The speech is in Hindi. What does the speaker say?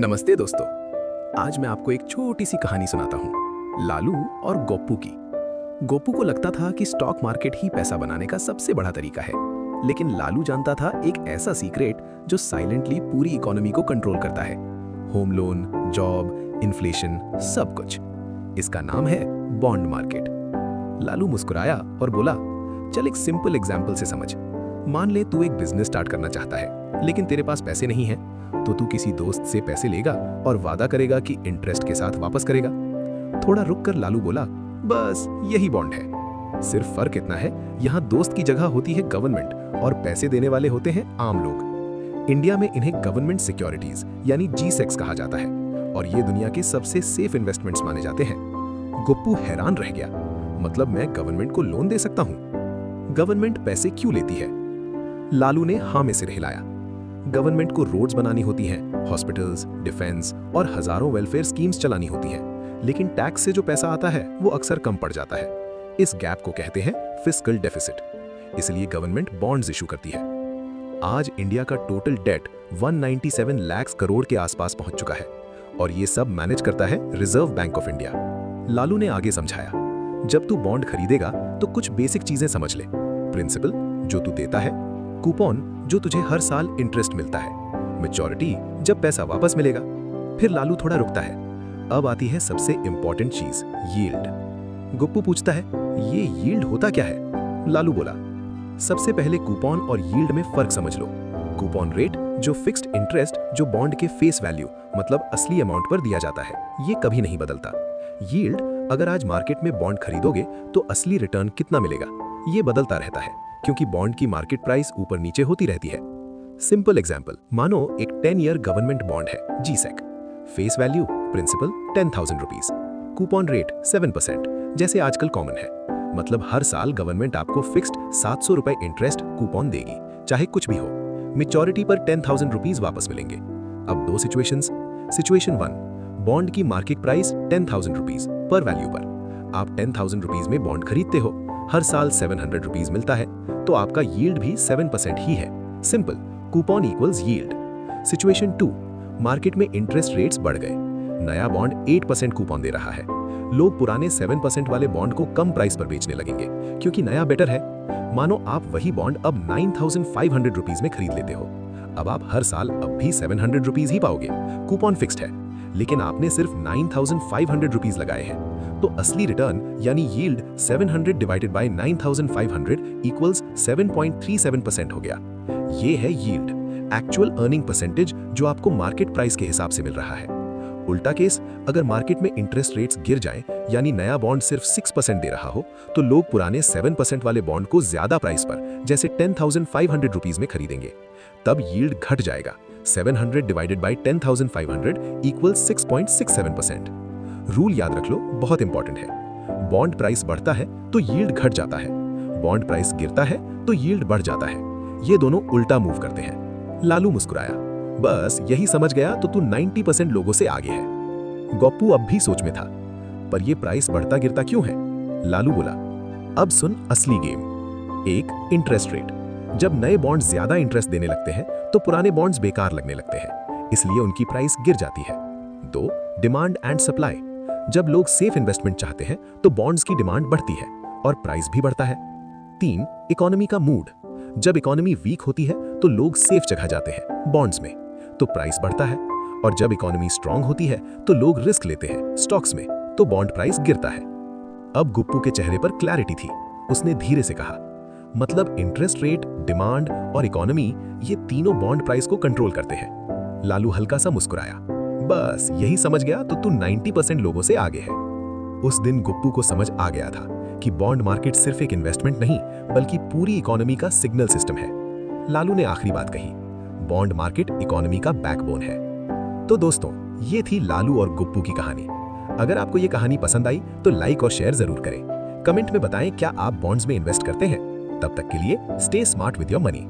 नमस्ते दोस्तों। आज मैं आपको एक छोटी सी कहानी सुनाता हूँ, लालू और गोप्पू की। गोप्पू को लगता था कि स्टॉक मार्केट ही पैसा बनाने का सबसे बड़ा तरीका है, लेकिन लालू जानता था एक ऐसा सीक्रेट जो साइलेंटली पूरी इकोनॉमी को कंट्रोल करता है। होम लोन, जॉब, इन्फ्लेशन, सब कुछ। इसका नाम है बॉन्ड मार्केट। लालू मुस्कुराया और बोला, चल एक सिंपल एग्जाम्पल से समझ। मान ले तू एक बिजनेस स्टार्ट करना चाहता है, लेकिन तेरे पास पैसे नहीं हैं, तो तू किसी दोस्त से पैसे लेगा और वादा करेगा कि इंटरेस्ट के साथ वापस करेगा। थोड़ा रुक कर लालू बोला, बस यही बॉन्ड है। सिर्फ फर्क इतना है, यहाँ दोस्त की जगह होती है गवर्नमेंट और पैसे देने वाले होते हैं आम लोग। इंडिया में इन्हें गवर्नमेंट सिक्योरिटीज यानी G-Secs कहा जाता है और ये दुनिया के सबसे सेफ इन्वेस्टमेंट्स माने जाते हैं। गोप्पू हैरान रह गया, मतलब मैं गवर्नमेंट को लोन दे सकता हूँ? गवर्नमेंट पैसे क्यों लेती है? लालू ने हाँ में सिर हिलाया। गवर्नमेंट को रोड्स बनानी होती हैं, हॉस्पिटल्स, डिफेंस और हजारों वेलफेयर स्कीम्स चलानी होती हैं, लेकिन टैक्स से जो पैसा आता है वो अक्सर कम पड़ जाता है। इस गैप को कहते हैं फिस्कल डेफिसिट। इसलिए गवर्नमेंट बॉन्ड्स इशू करती है। आज इंडिया का टोटल डेट 197 लाख करोड़ के आसपास पहुंच चुका है और ये सब मैनेज करता है reserve bank of India. Lalu ने आगे समझाया, जब तू बॉन्ड खरीदेगा तो कुछ बेसिक चीजें समझ ले। प्रिंसिपल जो तू देता है, कूपन जो तुझे हर साल इंटरेस्ट मिलता है, मैच्योरिटी जब पैसा वापस मिलेगा। फिर लालू थोड़ा रुकता है। अब आती है सबसे इंपॉर्टेंट चीज, यील्ड। गुप्पू पूछता है, ये यील्ड होता क्या है? लालू बोला, सबसे पहले कूपन और यील्ड में फर्क समझ लो। कूपन रेट जो फिक्स्ड इंटरेस्ट जो बॉन्ड के फेस वैल्यू मतलब असली अमाउंट पर दिया जाता है, ये कभी नहीं बदलता। यील्ड, अगर आज मार्केट में बॉन्ड खरीदोगे तो असली रिटर्न कितना मिलेगा, ये बदलता रहता है क्योंकि बॉन्ड की मार्केट प्राइस ऊपर नीचे होती रहती है। सिंपल एग्जांपल, मानो एक 10 ईयर गवर्नमेंट बॉन्ड है, G-Sec। Face value principal 10,000 rupees, coupon rate 7% जैसे आजकल कॉमन है। मतलब हर साल गवर्नमेंट आपको फिक्स्ड 700 रुपए इंटरेस्ट कूपन देगी, चाहे कुछ भी हो। मैच्योरिटी पर 10,000 रुपीज वापस मिलेंगे। अब दो सिचुएशंस। सिचुएशन 1, बॉन्ड की market price 10,000 rupees per value पर। आप 10,000 रुपीज में बॉन्ड खरीदते हो, हर साल 700 रुपीज मिलता है, तो आपका यील्ड भी 7% ही है। Simple, coupon equals yield. Situation 2, market में इंटरेस्ट रेट्स बढ़ गए, नया बॉन्ड 8% कूपन दे रहा है। लोग पुराने 7% वाले बॉन्ड को कम प्राइस पर बेचने लगेंगे क्योंकि नया बेटर है। मानो आप वही बॉन्ड अब 9,500 रुपीज में खरीद लेते हो। अब आप हर साल अब भी 700 रुपीज ही पाओगे, कूपन फिक्स्ड है, लेकिन आपने सिर्फ 9,500 रुपीज लगाए हैं। तो असली रिटर्न यानी यील्ड 700 डिवाइडेड बाय 9,500 इक्वल्स 7.37% हो गया। ये है यील्ड, एक्चुअल अर्निंग परसेंटेज जो आपको मार्केट प्राइस के हिसाब से मिल रहा है। उल्टा केस, अगर मार्केट में इंटरेस्ट रेट्स गिर जाएं, यानी नया बॉन्ड सिर्फ 6% दे रहा हो, तो लोग पुराने 7% वाले बॉन्ड को ज्यादा प्राइस पर जैसे 10,500 रुपीज में खरीदेंगे। तब यील्ड घट जाएगा, 700 डिवाइडेड बाय 10,500 इक्वल्स 6.67%। रूल याद रख लो, बहुत इंपॉर्टेंट है। बॉन्ड प्राइस बढ़ता है तो यील्ड घट जाता है, बॉन्ड प्राइस गिरता है तो यील्ड बढ़ जाता है। ये दोनों उल्टा मूव करते हैं। लालू मुस्कुराया, बस यही समझ गया तो तू 90% लोगों से आगे है। गोप्पू अब भी सोच में था, पर ये प्राइस बढ़ता गिरता क्यों है? लालू बोला, अब सुन असली गेम। 1, interest rate. जब नए बॉन्ड ज्यादा इंटरेस्ट देने लगते हैं तो पुराने बॉन्ड्स बेकार लगने लगते हैं, इसलिए उनकी प्राइस गिर जाती है। 2, डिमांड एंड सप्लाई। जब लोग सेफ इन्वेस्टमेंट चाहते हैं तो बॉन्ड्स की डिमांड बढ़ती है और प्राइस भी बढ़ता है। 3, इकोनॉमी का मूड। जब इकोनॉमी वीक होती है तो लोग सेफ जगह जाते हैं, बॉन्ड्स में, तो प्राइस बढ़ता है। और जब इकोनॉमी स्ट्रांग होती है तो लोग रिस्क लेते हैं, स्टॉक्स में, तो बॉन्ड प्राइस गिरता है। अब गुप्पू के चेहरे पर क्लैरिटी थी। उसने धीरे से कहा, मतलब इंटरेस्ट रेट, डिमांड और इकोनॉमी, ये तीनों बॉन्ड प्राइस को कंट्रोल करते हैं। लालू हल्का सा मुस्कुराया, बस यही समझ गया तो तू 90% लोगों से आगे है। उस दिन गुप्पू को समझ आ गया था कि बॉन्ड मार्केट सिर्फ एक इन्वेस्टमेंट नहीं, बल्कि पूरी इकोनॉमी का सिग्नल सिस्टम है। लालू ने आखिरी बात कही, बॉन्ड मार्केट इकोनॉमी का बैकबोन है। तो दोस्तों, ये थी लालू और गुप्पू की कहानी। अगर आपको ये कहानी पसंद आई तो लाइक और शेयर जरूर करें। कमेंट में बताएं क्या आप बॉन्ड्स में इन्वेस्ट करते हैं। तब तक के लिए stay smart with your money.